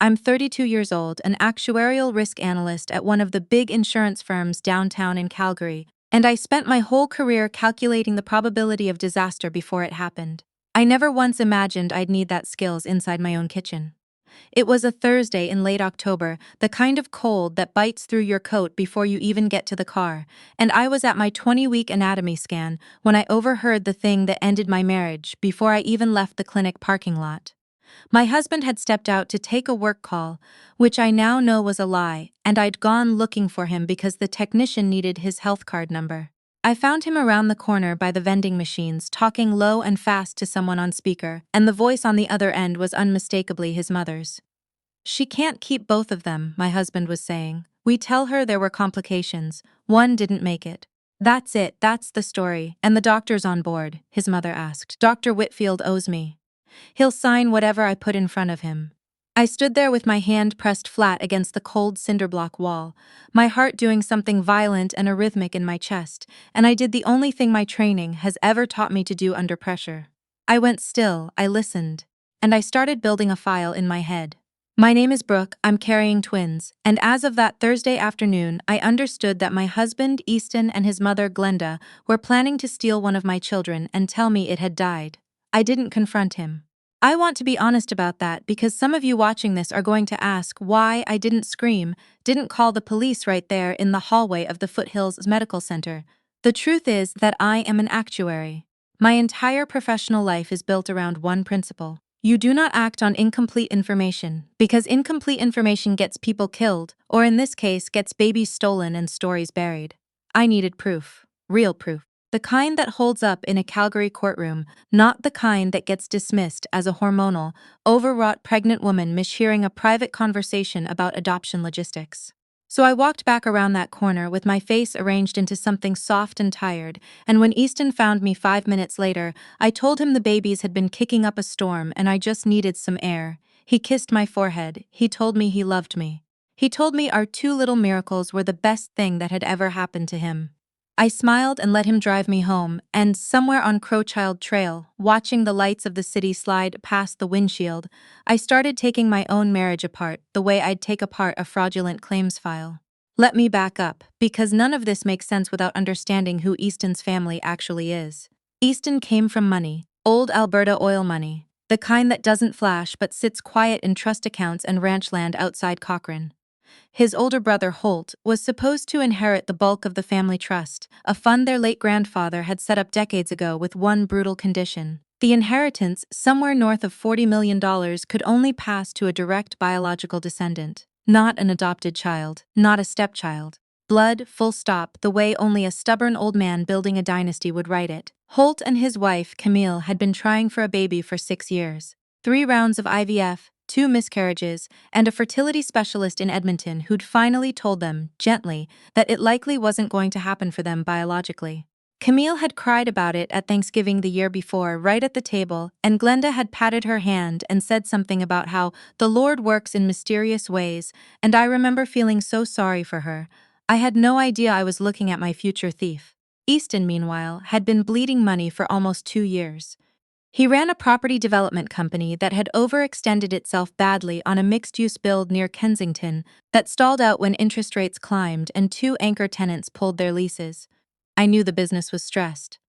I'm 32 years old, an actuarial risk analyst at one of the big insurance firms downtown in Calgary, and I spent my whole career calculating the probability of disaster before it happened. I never once imagined I'd need that skills inside my own kitchen. It was a Thursday in late October, the kind of cold that bites through your coat before you even get to the car, and I was at my 20-week anatomy scan when I overheard the thing that ended my marriage before I even left the clinic parking lot. My husband had stepped out to take a work call, which I now know was a lie, and I'd gone looking for him because the technician needed his health card number. I found him around the corner by the vending machines, talking low and fast to someone on speaker, and the voice on the other end was unmistakably his mother's. "She can't keep both of them," my husband was saying. "We tell her there were complications. One didn't make it." "That's it, that's the story, and the doctor's on board," his mother asked. "Dr. Whitfield owes me. He'll sign whatever I put in front of him." I stood there with my hand pressed flat against the cold cinderblock wall, my heart doing something violent and arrhythmic in my chest, and I did the only thing my training has ever taught me to do under pressure. I went still, I listened, and I started building a file in my head. My name is Brooke, I'm carrying twins, and as of that Thursday afternoon, I understood that my husband, Easton, and his mother, Glenda, were planning to steal one of my children and tell me it had died. I didn't confront him. I want to be honest about that because some of you watching this are going to ask why I didn't scream, didn't call the police right there in the hallway of the Foothills Medical Center. The truth is that I am an actuary. My entire professional life is built around one principle. You do not act on incomplete information, because incomplete information gets people killed, or in this case gets babies stolen and stories buried. I needed proof. Real proof. The kind that holds up in a Calgary courtroom, not the kind that gets dismissed as a hormonal, overwrought pregnant woman mishearing a private conversation about adoption logistics. So I walked back around that corner with my face arranged into something soft and tired, and when Easton found me 5 minutes later, I told him the babies had been kicking up a storm and I just needed some air. He kissed my forehead. He told me he loved me. He told me our two little miracles were the best thing that had ever happened to him. I smiled and let him drive me home, and somewhere on Crowchild Trail, watching the lights of the city slide past the windshield, I started taking my own marriage apart the way I'd take apart a fraudulent claims file. Let me back up, because none of this makes sense without understanding who Easton's family actually is. Easton came from money, old Alberta oil money, the kind that doesn't flash but sits quiet in trust accounts and ranch land outside Cochrane. His older brother, Holt, was supposed to inherit the bulk of the family trust, a fund their late grandfather had set up decades ago with one brutal condition. The inheritance, somewhere north of $40 million, could only pass to a direct biological descendant, not an adopted child, not a stepchild. Blood, full stop, the way only a stubborn old man building a dynasty would write it. Holt and his wife, Camille, had been trying for a baby for 6 years. 3 rounds of IVF, 2 miscarriages, and a fertility specialist in Edmonton who'd finally told them, gently, that it likely wasn't going to happen for them biologically. Camille had cried about it at Thanksgiving the year before, right at the table, and Glenda had patted her hand and said something about how the Lord works in mysterious ways, and I remember feeling so sorry for her. I had no idea I was looking at my future thief. Easton, meanwhile, had been bleeding money for almost 2 years. He ran a property development company that had overextended itself badly on a mixed-use build near Kensington that stalled out when interest rates climbed and 2 anchor tenants pulled their leases. I knew the business was stressed.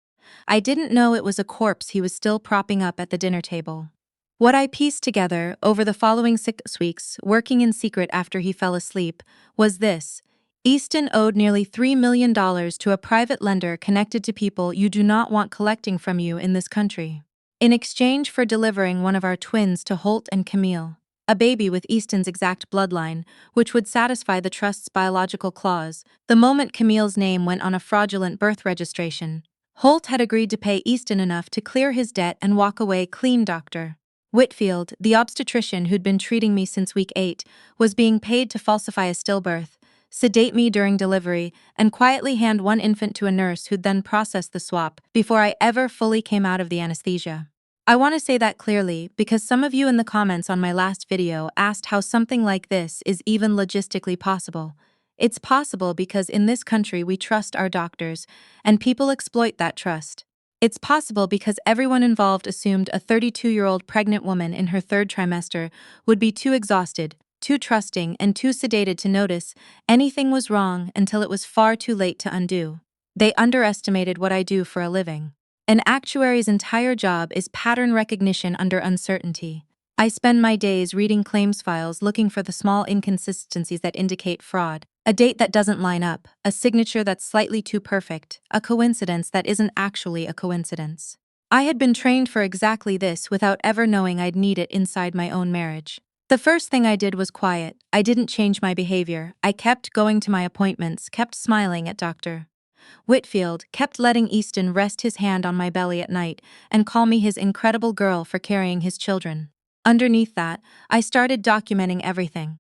I didn't know it was a corpse he was still propping up at the dinner table. What I pieced together over the following 6 weeks, working in secret after he fell asleep, was this. Easton owed nearly $3 million to a private lender connected to people you do not want collecting from you in this country. In exchange for delivering one of our twins to Holt and Camille, a baby with Easton's exact bloodline, which would satisfy the trust's biological clause, the moment Camille's name went on a fraudulent birth registration, Holt had agreed to pay Easton enough to clear his debt and walk away clean. Dr. Whitfield, the obstetrician who'd been treating me since week 8, was being paid to falsify a stillbirth, sedate me during delivery, and quietly hand one infant to a nurse who'd then process the swap before I ever fully came out of the anesthesia. I want to say that clearly because some of you in the comments on my last video asked how something like this is even logistically possible. It's possible because in this country we trust our doctors, and people exploit that trust. It's possible because everyone involved assumed a 32-year-old pregnant woman in her third trimester would be too exhausted, too trusting, and too sedated to notice anything was wrong until it was far too late to undo. They underestimated what I do for a living. An actuary's entire job is pattern recognition under uncertainty. I spend my days reading claims files looking for the small inconsistencies that indicate fraud. A date that doesn't line up, a signature that's slightly too perfect, a coincidence that isn't actually a coincidence. I had been trained for exactly this without ever knowing I'd need it inside my own marriage. The first thing I did was quiet. I didn't change my behavior. I kept going to my appointments, kept smiling at Dr. Whitfield, kept letting Easton rest his hand on my belly at night and call me his incredible girl for carrying his children. Underneath that, I started documenting everything.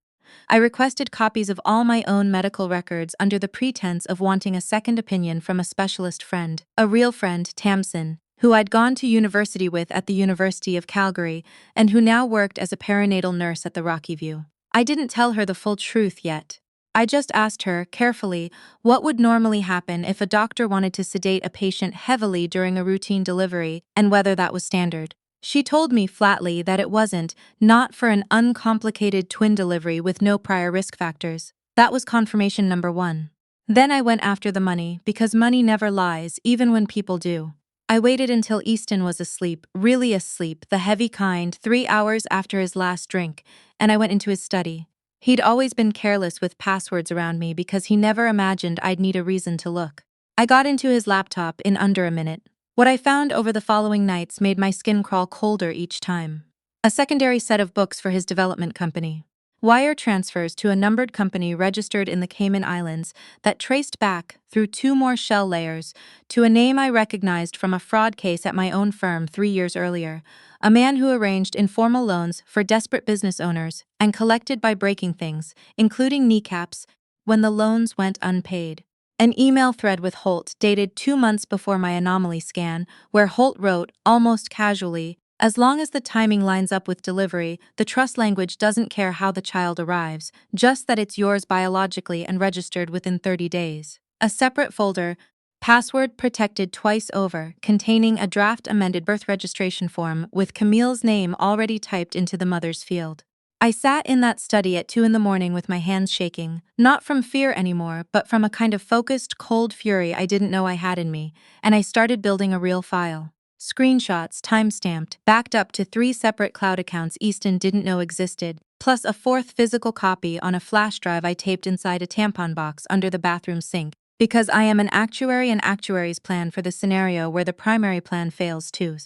I requested copies of all my own medical records under the pretense of wanting a second opinion from a specialist friend, a real friend, Tamsin, who I'd gone to university with at the University of Calgary and who now worked as a perinatal nurse at the Rocky View. I didn't tell her the full truth yet. I just asked her, carefully, what would normally happen if a doctor wanted to sedate a patient heavily during a routine delivery and whether that was standard. She told me flatly that it wasn't, not for an uncomplicated twin delivery with no prior risk factors. That was confirmation number one. Then I went after the money, because money never lies, even when people do. I waited until Easton was asleep, really asleep, the heavy kind, 3 hours after his last drink, and I went into his study. He'd always been careless with passwords around me because he never imagined I'd need a reason to look. I got into his laptop in under a minute. What I found over the following nights made my skin crawl colder each time. A secondary set of books for his development company. Wire transfers to a numbered company registered in the Cayman Islands that traced back, through 2 more shell layers, to a name I recognized from a fraud case at my own firm 3 years earlier, a man who arranged informal loans for desperate business owners and collected by breaking things, including kneecaps, when the loans went unpaid. An email thread with Holt dated 2 months before my anomaly scan, where Holt wrote, almost casually, as long as the timing lines up with delivery, the trust language doesn't care how the child arrives, just that it's yours biologically and registered within 30 days. A separate folder, password protected twice over, containing a draft amended birth registration form with Camille's name already typed into the mother's field. I sat in that study at 2 in the morning with my hands shaking, not from fear anymore, but from a kind of focused, cold fury I didn't know I had in me, and I started building a real file. Screenshots, time-stamped, backed up to 3 separate cloud accounts Easton didn't know existed, plus a 4th physical copy on a flash drive I taped inside a tampon box under the bathroom sink, because I am an actuary and actuary's plan for the scenario where the primary plan fails too.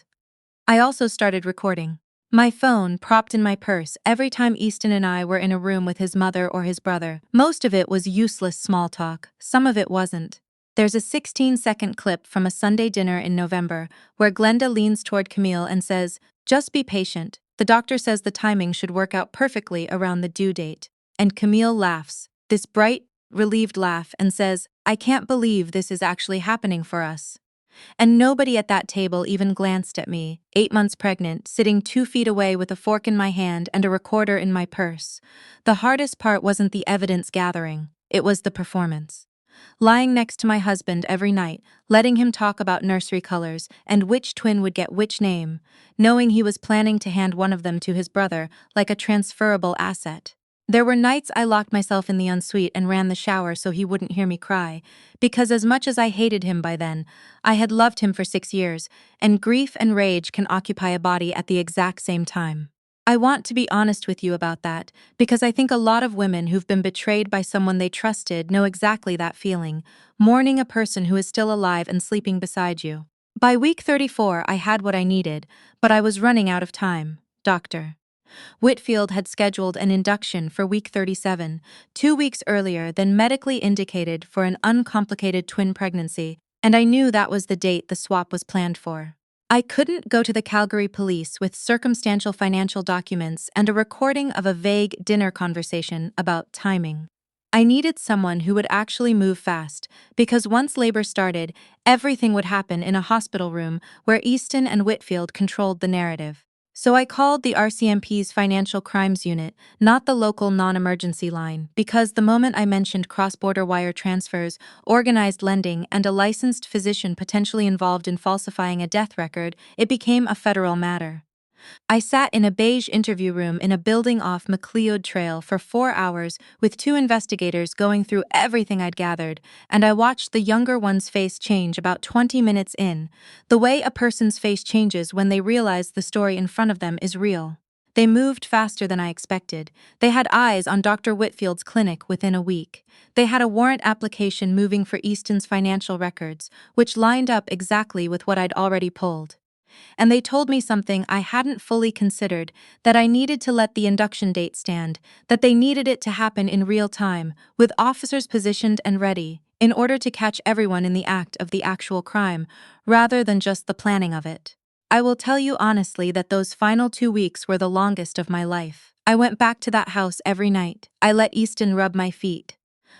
I also started recording. My phone propped in my purse every time Easton and I were in a room with his mother or his brother. Most of it was useless small talk, some of it wasn't. There's a 16-second clip from a Sunday dinner in November where Glenda leans toward Camille and says, "Just be patient. The doctor says the timing should work out perfectly around the due date." And Camille laughs, this bright, relieved laugh, and says, "I can't believe this is actually happening for us." And nobody at that table even glanced at me, 8 months pregnant, sitting 2 feet away with a fork in my hand and a recorder in my purse. The hardest part wasn't the evidence gathering, it was the performance. Lying next to my husband every night, letting him talk about nursery colors and which twin would get which name, knowing he was planning to hand one of them to his brother like a transferable asset. There were nights I locked myself in the ensuite and ran the shower so he wouldn't hear me cry, because as much as I hated him by then, I had loved him for 6 years, and grief and rage can occupy a body at the exact same time. I want to be honest with you about that, because I think a lot of women who've been betrayed by someone they trusted know exactly that feeling, mourning a person who is still alive and sleeping beside you. By week 34, I had what I needed, but I was running out of time. Dr. Whitfield had scheduled an induction for week 37, 2 weeks earlier than medically indicated for an uncomplicated twin pregnancy, and I knew that was the date the swap was planned for. I couldn't go to the Calgary police with circumstantial financial documents and a recording of a vague dinner conversation about timing. I needed someone who would actually move fast, because once labor started, everything would happen in a hospital room where Easton and Whitfield controlled the narrative. So I called the RCMP's Financial Crimes Unit, not the local non-emergency line, because the moment I mentioned cross-border wire transfers, organized lending, and a licensed physician potentially involved in falsifying a death record, it became a federal matter. I sat in a beige interview room in a building off McLeod Trail for 4 hours with two investigators going through everything I'd gathered, and I watched the younger one's face change about 20 minutes in, the way a person's face changes when they realize the story in front of them is real. They moved faster than I expected. They had eyes on Dr. Whitfield's clinic within a week. They had a warrant application moving for Easton's financial records, which lined up exactly with what I'd already pulled. And they told me something I hadn't fully considered, that I needed to let the induction date stand, that they needed it to happen in real time, with officers positioned and ready, in order to catch everyone in the act of the actual crime, rather than just the planning of it. I will tell you honestly that those final 2 weeks were the longest of my life. I went back to that house every night. I let Easton rub my feet.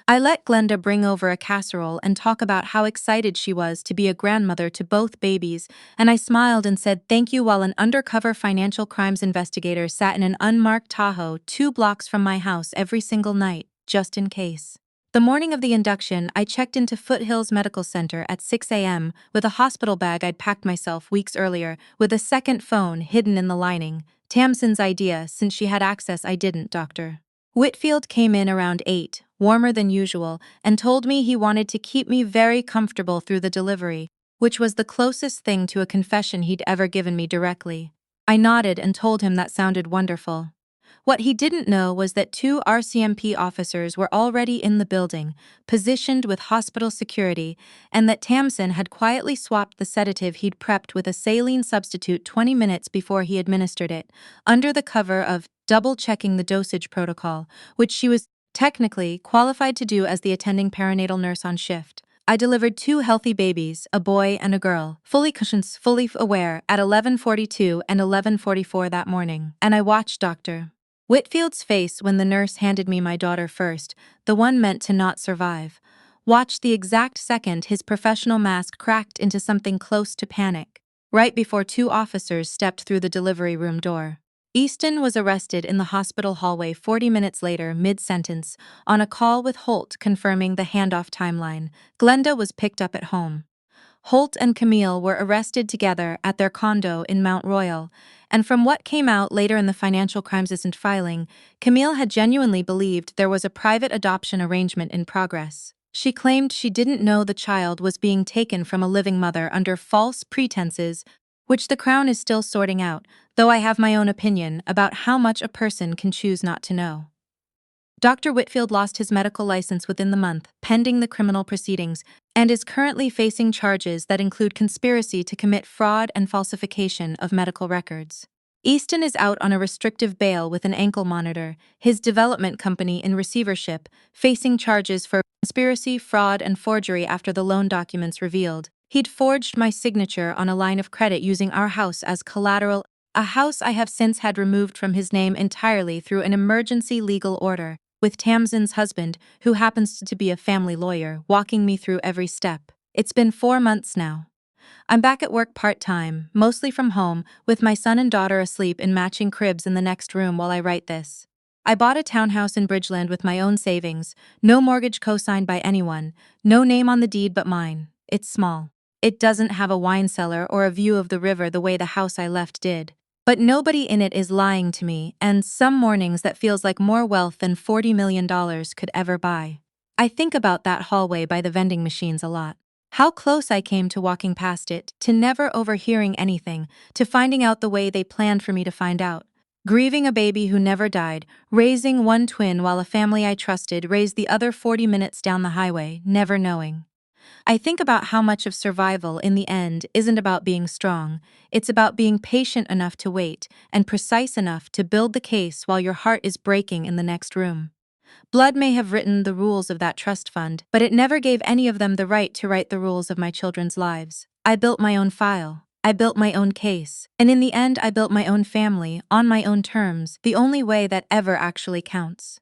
I let Glenda bring over a casserole and talk about how excited she was to be a grandmother to both babies, and I smiled and said thank you while an undercover financial crimes investigator sat in an unmarked Tahoe 2 blocks from my house every single night, just in case. The morning of the induction, I checked into Foothills Medical Center at 6 a.m. with a hospital bag I'd packed myself weeks earlier, with a second phone hidden in the lining. Tamsin's idea, since she had access I didn't, doctor. Whitfield came in around 8, warmer than usual, and told me he wanted to keep me very comfortable through the delivery, which was the closest thing to a confession he'd ever given me directly. I nodded and told him that sounded wonderful. What he didn't know was that 2 RCMP officers were already in the building, positioned with hospital security, and that Tamsin had quietly swapped the sedative he'd prepped with a saline substitute 20 minutes before he administered it, under the cover of double-checking the dosage protocol, which she was technically qualified to do as the attending perinatal nurse on shift. I delivered 2 healthy babies, a boy and a girl, fully conscious, fully aware, at 11:42 and 11:44 that morning, and I watched Dr. Whitfield's face when the nurse handed me my daughter first, the one meant to not survive. Watched the exact second his professional mask cracked into something close to panic, right before 2 officers stepped through the delivery room door. Easton was arrested in the hospital hallway 40 minutes later, mid-sentence, on a call with Holt confirming the handoff timeline. Glenda was picked up at home. Holt and Camille were arrested together at their condo in Mount Royal, and from what came out later in the financial crimes filing, Camille had genuinely believed there was a private adoption arrangement in progress. She claimed she didn't know the child was being taken from a living mother under false pretenses, which the Crown is still sorting out, though I have my own opinion about how much a person can choose not to know. Dr. Whitfield lost his medical license within the month, pending the criminal proceedings, and is currently facing charges that include conspiracy to commit fraud and falsification of medical records. Easton is out on a restrictive bail with an ankle monitor, his development company in receivership, facing charges for conspiracy, fraud, and forgery after the loan documents revealed. He'd forged my signature on a line of credit using our house as collateral, a house I have since had removed from his name entirely through an emergency legal order, with Tamsin's husband, who happens to be a family lawyer, walking me through every step. It's been 4 months now. I'm back at work part-time, mostly from home, with my son and daughter asleep in matching cribs in the next room while I write this. I bought a townhouse in Bridgeland with my own savings, no mortgage co-signed by anyone, no name on the deed but mine. It's small. It doesn't have a wine cellar or a view of the river the way the house I left did. But nobody in it is lying to me, and some mornings that feels like more wealth than $40 million could ever buy. I think about that hallway by the vending machines a lot. How close I came to walking past it, to never overhearing anything, to finding out the way they planned for me to find out. Grieving a baby who never died, raising one twin while a family I trusted raised the other 40 minutes down the highway, never knowing. I think about how much of survival in the end isn't about being strong, it's about being patient enough to wait and precise enough to build the case while your heart is breaking in the next room. Blood may have written the rules of that trust fund, but it never gave any of them the right to write the rules of my children's lives. I built my own file. I built my own case. And in the end, I built my own family, on my own terms, the only way that ever actually counts.